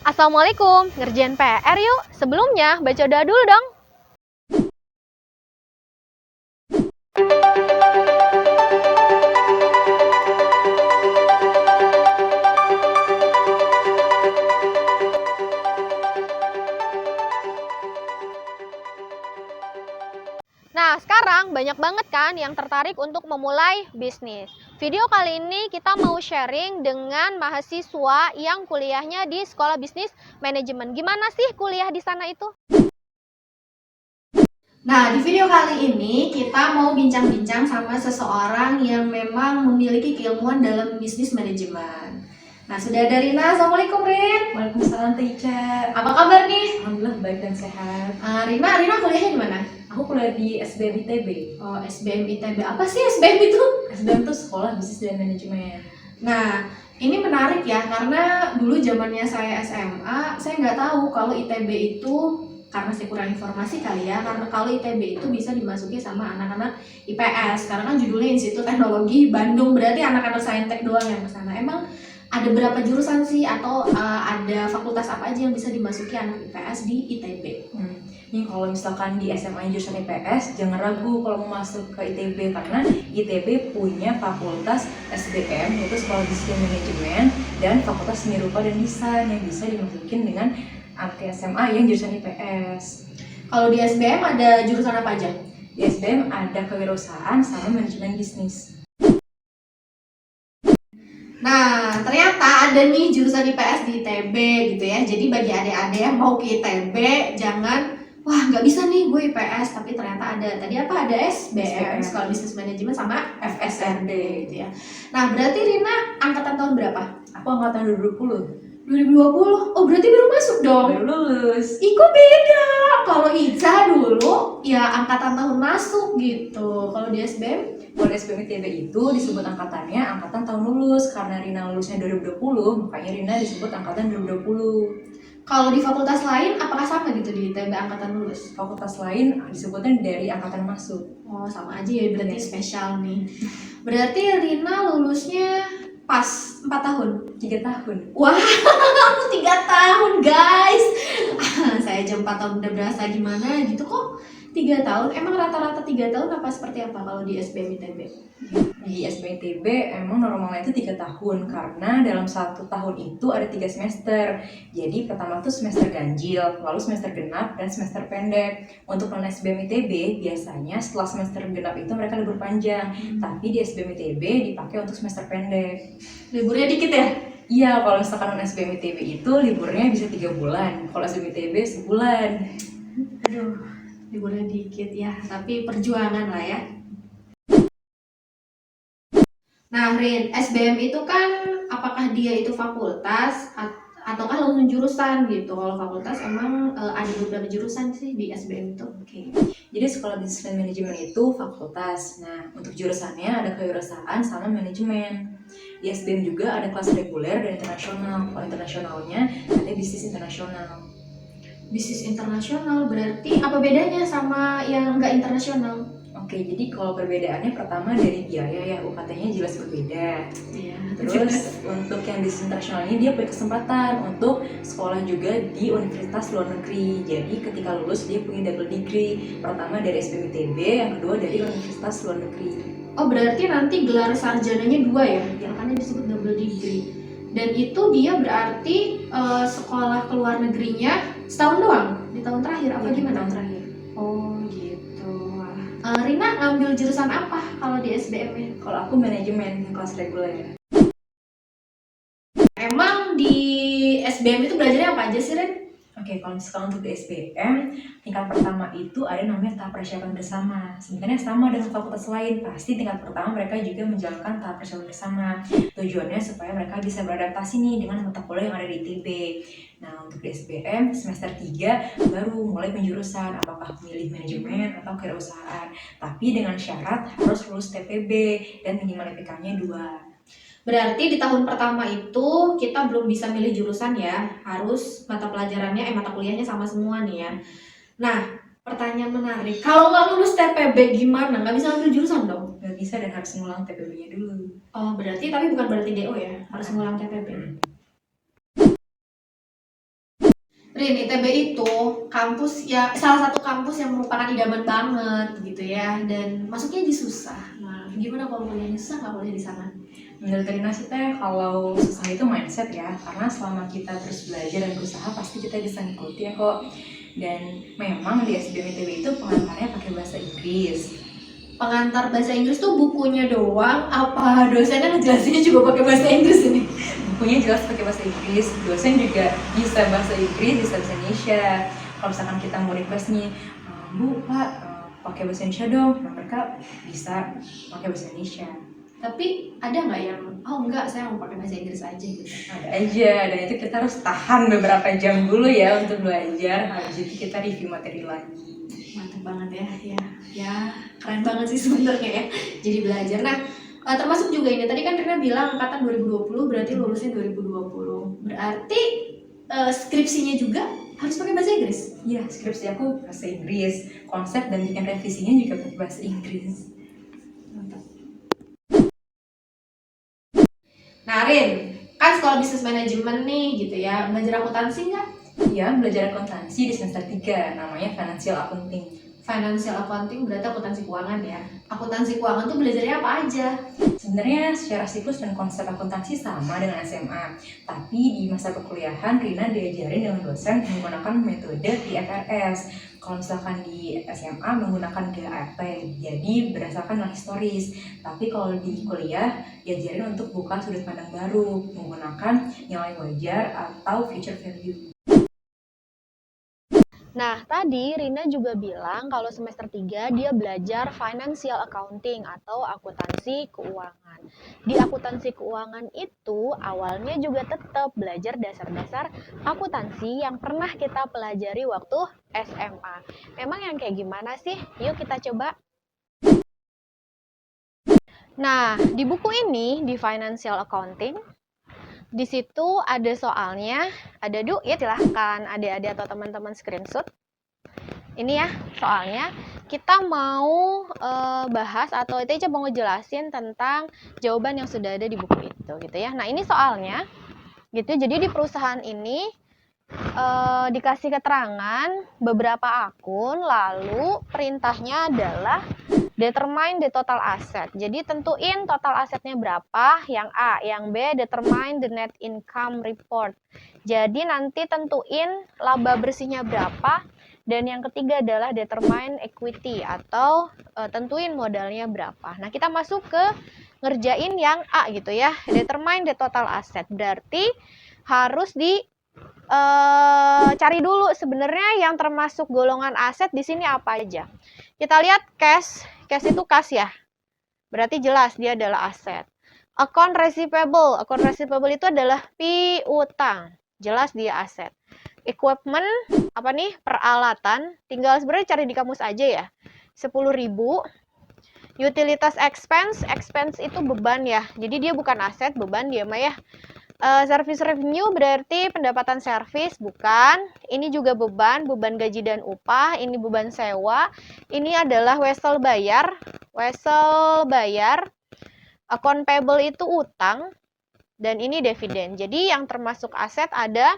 Assalamualaikum, ngerjain PR yuk. Sebelumnya, baca doa dulu dong. Nah, sekarang banyak banget kan yang tertarik untuk memulai bisnis. Video kali ini kita mau sharing dengan mahasiswa yang kuliahnya di Sekolah Bisnis Manajemen. Gimana sih kuliah di sana itu? Nah, di video kali ini kita mau bincang-bincang sama seseorang yang memang memiliki keilmuan dalam bisnis manajemen. Nah, sudah ada Rina. Assalamualaikum, Rin. Waalaikumsalam, Teacher. Apa kabar nih? Alhamdulillah baik dan sehat. Rina kuliahnya di mana? Aku kuliah di SBM ITB. Oh, SBM ITB. Apa sih SBM itu? SBM itu Sekolah Bisnis dan Manajemen. Nah, ini menarik ya, karena dulu zamannya saya SMA, saya nggak tahu kalau ITB itu, karena saya kurang informasi kali ya, karena kalau ITB itu bisa dimasuki sama anak-anak IPS, karena kan judulnya Institut Teknologi Bandung, berarti anak-anak saintek doang yang ke sana. Emang ada berapa jurusan sih, atau ada fakultas apa aja yang bisa dimasuki anak IPS di ITB? Ini kalau misalkan di SMA jurusan IPS, jangan ragu kalau mau masuk ke ITB, karena ITB punya fakultas SBM, yaitu Sekolah Bisnis dan Manajemen, dan fakultas Seni Rupa dan Desain yang bisa dimasukin dengan anak SMA yang jurusan IPS. Kalau di SBM ada jurusan apa aja? Di SBM ada kewirausahaan sama manajemen bisnis. Nah, ternyata ada nih jurusan IPS di ITB gitu ya. Jadi bagi adik-adik yang mau ke ITB, jangan, wah nggak bisa nih gue IPS, tapi ternyata ada. Tadi apa? Ada SBM, Sekolah Bisnis Manajemen, sama FSRD gitu ya. Nah, berarti Rina angkatan tahun berapa? Aku angkatan 2020. 2020? Oh, berarti baru masuk dong? Baru lulus. Ih, kok beda? Kalau Ica dulu, ya angkatan tahun masuk gitu. Kalau di SBM? Kalau SBM ITB itu disebut angkatannya angkatan tahun lulus, karena Rina lulusnya 2020, makanya Rina disebut angkatan 2020. Kalau di fakultas lain, apakah sama gitu di ITB angkatan lulus? Fakultas lain disebutnya dari angkatan masuk. Oh, sama aja ya, berarti spesial nih. Berarti Rina lulusnya pas 4 tahun? 3 tahun. Wah, aku 3 tahun guys. Saya aja 4 tahun udah berasa gimana gitu kok. 3 tahun, emang rata-rata 3 tahun apa seperti apa kalau di SBM ITB? Di SBM ITB emang normalnya itu 3 tahun, karena dalam 1 tahun itu ada 3 semester. Jadi pertama tuh semester ganjil, lalu semester genap, dan semester pendek. Untuk non SBM ITB biasanya setelah semester genap itu mereka libur panjang, tapi di SBM ITB dipakai untuk semester pendek. Liburnya dikit ya? Iya, kalau misalkan non SBM ITB itu liburnya bisa 3 bulan, kalau SBM ITB sebulan. Aduh, liburnya dikit ya, tapi perjuangan lah ya. Nah, Rin, SBM itu kan apakah dia itu fakultas ataukah langsung jurusan gitu? Kalau fakultas emang ada beberapa jurusan sih di SBM itu. Oke. Jadi Sekolah Bisnis dan Manajemen itu fakultas. Nah, untuk jurusannya ada kewirausahaan sama manajemen. Di SBM juga ada kelas reguler dan internasional. Kalau internasionalnya ada bisnis internasional. Bisnis internasional berarti apa bedanya sama yang nggak internasional? Oke, jadi kalau perbedaannya pertama dari biaya ya, UKT-nya jelas berbeda. Iya. Terus untuk yang bisnis internasional ini dia berkesempatan untuk sekolah juga di universitas luar negeri. Jadi ketika lulus dia punya double degree. Pertama dari SBM ITB, yang kedua dari universitas luar negeri. Oh, berarti nanti gelar sarjananya 2 ya? Yang makanya disebut double degree. Dan itu dia berarti sekolah ke luar negerinya setahun doang? Di tahun terakhir apa gimana? Tahun terakhir. Oh gitu. Rina ngambil jurusan apa kalau di SBM-nya? Kalau aku manajemen yang kelas reguler. Emang di SBM itu belajarnya apa aja sih, Ren? Oke, kalau misalkan untuk di SBM, tingkat pertama itu ada namanya tahap persiapan bersama. Sebenarnya sama dengan fakultas lain, pasti tingkat pertama mereka juga menjalankan tahap persiapan bersama. Tujuannya supaya mereka bisa beradaptasi nih dengan mata kuliah yang ada di ITB. Nah, untuk di SBM, semester 3 baru mulai penjurusan, apakah memilih manajemen atau kewirausahaan. Tapi dengan syarat harus lulus TPB dan minimal IPK-nya 2. Berarti di tahun pertama itu kita belum bisa milih jurusan ya, harus mata pelajarannya, mata kuliahnya sama semua nih ya. Nah, pertanyaan menarik, kalau nggak lulus TPB gimana? Nggak bisa ambil jurusan dong? Nggak bisa dan harus ngulang TPB-nya dulu. Oh, berarti tapi bukan berarti DO ya, harus ngulang TPB. Rin, ITB itu kampus ya, salah satu kampus yang merupakan idaman banget gitu ya, dan masuknya aja susah. Nah, gimana kalau kuliahnya susah nggak kuliah di sana? Menurut Rina sih teh, kalau susah itu mindset ya, karena selama kita terus belajar dan berusaha pasti kita bisa ngikutin ya kok. Dan memang di SBM ITB itu pengantarnya pakai bahasa Inggris. Pengantar bahasa Inggris tuh bukunya doang, apa dosennya ngejelasinnya juga pakai bahasa Inggris ini? Bukunya jelas pakai bahasa Inggris, dosen juga bisa bahasa Inggris, bisa bahasa Indonesia. Kalau misalkan kita mau request nih, Bu, Pak, pakai bahasa Indonesia dong, nah mereka bisa pakai bahasa Indonesia. Tapi ada nggak yang, oh enggak, saya mau pakai bahasa Inggris aja gitu? Ada aja, dan itu kita harus tahan beberapa jam dulu ya untuk belajar, habis itu kita review materi lagi. Mantap banget ya keren banget sih sebenarnya ya, jadi belajar. Nah, termasuk juga ini, tadi kan Rina bilang angkatan 2020, berarti lulusnya 2020. Berarti skripsinya juga harus pakai bahasa Inggris? Iya, skripsi aku bahasa Inggris, konsep dan bikin revisinya juga pakai bahasa Inggris. Mantap. Nah Rin, kan sekolah bisnis manajemen nih gitu ya, belajar akuntansi nggak? Iya, belajar akuntansi di semester 3, namanya Financial Accounting. Financial accounting berarti akuntansi keuangan ya. Akuntansi keuangan tuh belajarnya apa aja? Sebenarnya secara siklus dan konsep akuntansi sama dengan SMA, tapi di masa perkuliahan Rina diajarin dengan dosen menggunakan metode IFRS. Kalau misalkan di SMA menggunakan GAP, jadi berdasarkan nilai historis. Tapi kalau di kuliah diajarin untuk buka sudut pandang baru, menggunakan nilai wajar atau future value. Nah, tadi Rina juga bilang kalau semester 3 dia belajar financial accounting atau akuntansi keuangan. Di akuntansi keuangan itu awalnya juga tetap belajar dasar-dasar akuntansi yang pernah kita pelajari waktu SMA. Memang yang kayak gimana sih? Yuk kita coba. Nah, di buku ini, di financial accounting, di situ ada soalnya, ada duit, silahkan adik-adik atau teman-teman screenshot. Ini ya soalnya, kita mau bahas atau Ica mau ngejelasin tentang jawaban yang sudah ada di buku itu gitu ya. Nah ini soalnya gitu, jadi di perusahaan ini dikasih keterangan beberapa akun, lalu perintahnya adalah determine the total asset. Jadi tentuin total asetnya berapa, yang A. Yang B, determine the net income report. Jadi nanti tentuin laba bersihnya berapa. Dan yang ketiga adalah determine equity atau tentuin modalnya berapa. Nah kita masuk ke ngerjain yang A gitu ya. Determine the total asset. Berarti harus cari dulu sebenarnya yang termasuk golongan aset di sini apa aja. Kita lihat cash itu kas ya. Berarti jelas dia adalah aset. Account receivable itu adalah piutang. Jelas dia aset. Equipment apa nih? Peralatan. Tinggal sebenarnya cari di kamus aja ya. 10.000. Utilitas expense itu beban ya. Jadi dia bukan aset, beban dia mah ya. Service revenue berarti pendapatan servis, bukan. Ini juga beban gaji dan upah. Ini beban sewa. Ini adalah wesel bayar. Account payable itu utang. Dan ini dividen. Jadi yang termasuk aset ada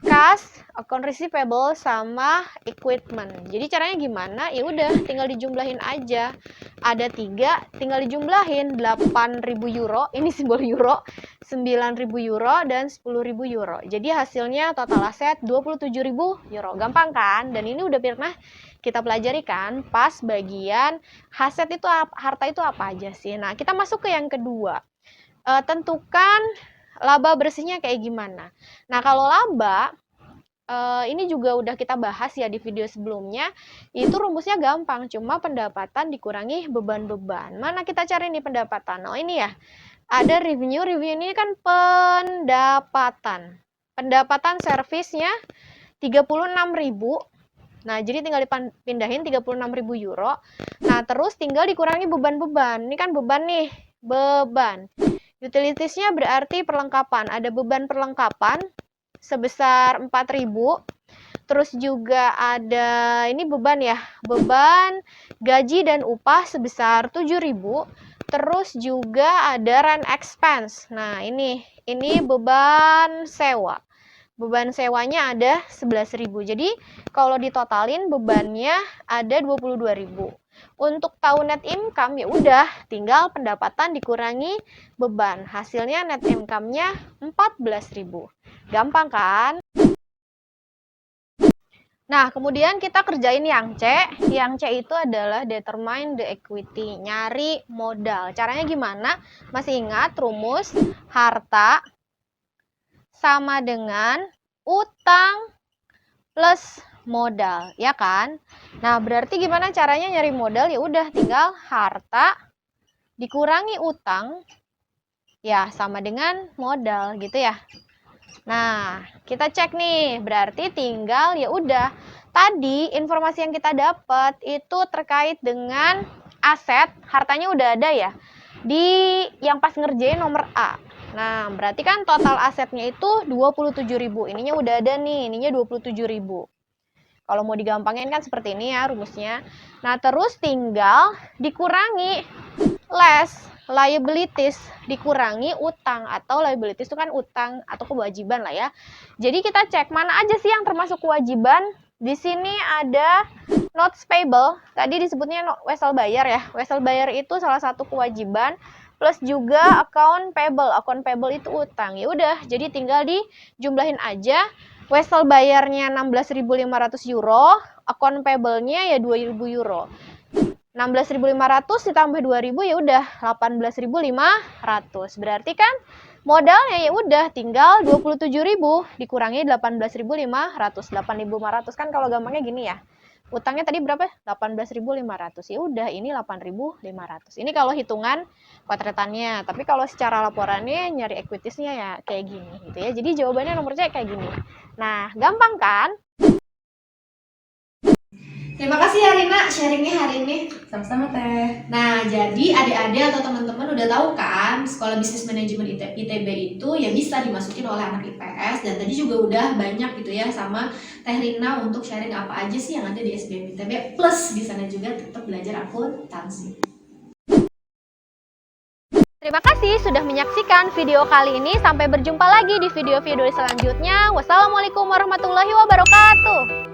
cash, account receivable, sama equipment. Jadi caranya gimana? Ya udah, tinggal dijumlahin aja. Ada 3, tinggal dijumlahin 8.000 euro, ini simbol euro, 9.000 euro, dan 10.000 euro. Jadi hasilnya total aset 27.000 euro. Gampang kan? Dan ini udah pernah kita pelajari kan pas bagian aset itu, harta itu apa aja sih. Nah, kita masuk ke yang kedua. Tentukan laba bersihnya kayak gimana. Nah, kalau laba, ini juga udah kita bahas ya di video sebelumnya. Itu rumusnya gampang, cuma pendapatan dikurangi beban-beban. Mana kita cari nih pendapatan? Oh ini ya, ada revenue ini kan pendapatan. Pendapatan servisnya 36.000. Nah, jadi tinggal dipindahin 36.000 euro. Nah, terus tinggal dikurangi beban-beban. Ini kan beban nih, beban. Utilitiesnya berarti perlengkapan. Ada beban perlengkapan sebesar 4.000. Terus juga ada ini beban ya. Beban gaji dan upah sebesar 7.000. Terus juga ada rent expense. Nah, ini beban sewa. Beban sewanya ada 11.000. Jadi kalau ditotalin bebannya ada 22.000. Untuk tahu net income ya udah tinggal pendapatan dikurangi beban. Hasilnya net income-nya 14.000. Gampang kan? Nah, kemudian kita kerjain yang C. Yang C itu adalah determine the equity, nyari modal. Caranya gimana? Masih ingat rumus harta sama dengan utang plus modal, ya kan? Nah, berarti gimana caranya nyari modal? Ya udah tinggal harta dikurangi utang ya sama dengan modal gitu ya. Nah, kita cek nih, berarti tinggal ya udah. Tadi informasi yang kita dapat itu terkait dengan aset, hartanya udah ada ya. Di yang pas ngerjain nomor A. Nah, berarti kan total asetnya itu 27.000. Ininya udah ada nih, ininya 27.000. Kalau mau digampangin kan seperti ini ya rumusnya. Nah, terus tinggal dikurangi less liabilities, dikurangi utang, atau liabilities itu kan utang atau kewajiban lah ya. Jadi kita cek mana aja sih yang termasuk kewajiban. Di sini ada notes payable, tadi disebutnya wesel bayar ya. Wesel bayar itu salah satu kewajiban, plus juga account payable. Account payable itu utang. Ya udah, jadi tinggal dijumlahin aja. Wesel bayarnya 16.500 euro, account payable-nya ya 2.000 euro. 16.500 ditambah 2.000 ya udah 18.500. Berarti kan modalnya ya udah tinggal 27.000 dikurangi 18.500. 8.500 kan kalau gampangnya gini ya. Utangnya tadi berapa? 18.500. Ya udah ini 8.500. Ini kalau hitungan potretannya. Tapi kalau secara laporannya nyari equities-nya ya kayak gini gitu ya. Jadi jawabannya nomor C kayak gini. Nah, gampang kan? Terima kasih ya Rina sharingnya hari ini. Sama-sama Teh. Nah, jadi adik-adik atau teman-teman udah tahu kan Sekolah Bisnis Manajemen ITB itu ya bisa dimasukin oleh anak IPS. Dan tadi juga udah banyak gitu ya sama Teh Rina untuk sharing apa aja sih yang ada di SBM ITB. Plus di sana juga tetap belajar akuntansi. Terima kasih sudah menyaksikan video kali ini. Sampai berjumpa lagi di video-video selanjutnya. Wassalamualaikum warahmatullahi wabarakatuh.